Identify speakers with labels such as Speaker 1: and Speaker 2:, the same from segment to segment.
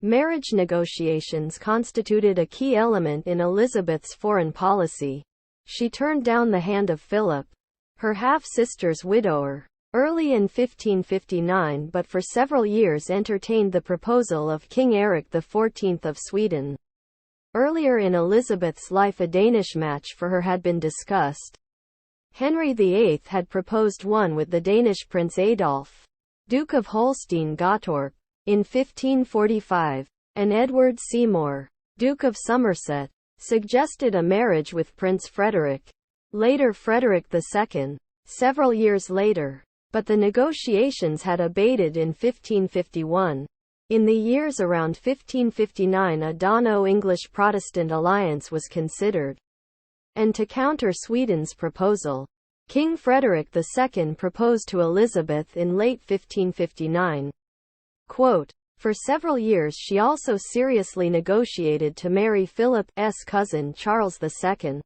Speaker 1: Marriage negotiations constituted a key element in Elizabeth's foreign policy. She turned down the hand of Philip, her half-sister's widower, early in 1559, but for several years entertained the proposal of King Eric XIV of Sweden. Earlier in Elizabeth's life a Danish match for her had been discussed. Henry VIII had proposed one with the Danish Prince Adolf, Duke of Holstein-Gottorp, in 1545, and Edward Seymour, Duke of Somerset, suggested a marriage with Prince Frederick, later Frederick II, several years later. But the negotiations had abated in 1551. In the years around 1559 a Dano-English Protestant alliance was considered. And to counter Sweden's proposal, King Frederick II proposed to Elizabeth in late 1559. Quote, for several years she also seriously negotiated to marry Philip's cousin Charles II,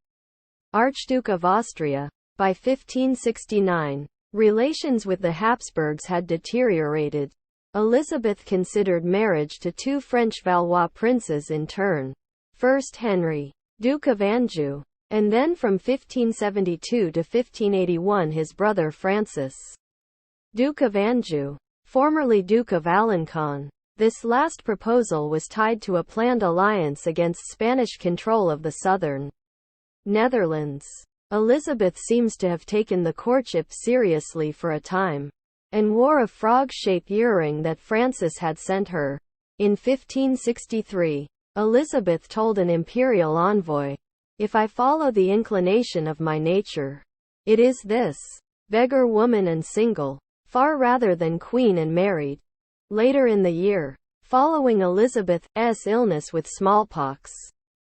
Speaker 1: Archduke of Austria. By 1569, relations with the Habsburgs had deteriorated. Elizabeth considered marriage to two French Valois princes in turn. First Henry, Duke of Anjou, and then from 1572 to 1581 his brother Francis, Duke of Anjou, formerly Duke of Alencon. This last proposal was tied to a planned alliance against Spanish control of the southern Netherlands. Elizabeth seems to have taken the courtship seriously for a time, and wore a frog-shaped earring that Francis had sent her. In 1563, Elizabeth told an imperial envoy, "If I follow the inclination of my nature, it is this, beggar woman and single, far rather than queen and married." Later in the year, following Elizabeth's illness with smallpox,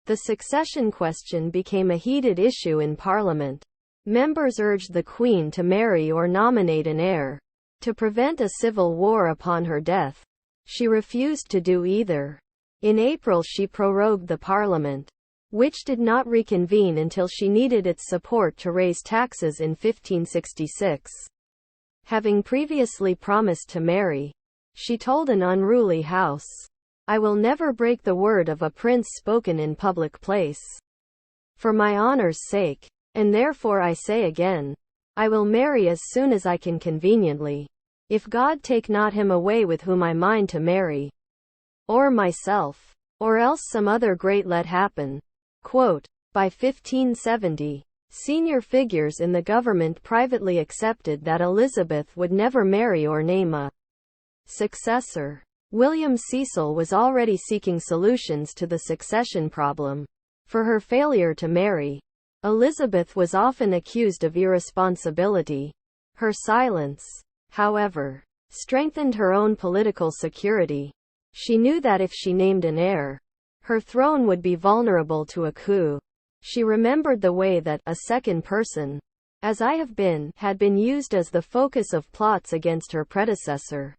Speaker 1: the succession question became a heated issue in Parliament. Members urged the Queen to marry or nominate an heir, to prevent a civil war upon her death. She refused to do either. In April she prorogued the Parliament, which did not reconvene until she needed its support to raise taxes in 1566. Having previously promised to marry, she told an unruly house, "I will never break the word of a prince spoken in public place. For my honor's sake, and therefore I say again, I will marry as soon as I can conveniently, if God take not him away with whom I mind to marry, or myself, or else some other great let happen." Quote, by 1570, senior figures in the government privately accepted that Elizabeth would never marry or name a successor. William Cecil was already seeking solutions to the succession problem. For her failure to marry, Elizabeth was often accused of irresponsibility. Her silence, however, strengthened her own political security. She knew that if she named an heir, her throne would be vulnerable to a coup. She remembered the way that a second person, as I have been, had been used as the focus of plots against her predecessor.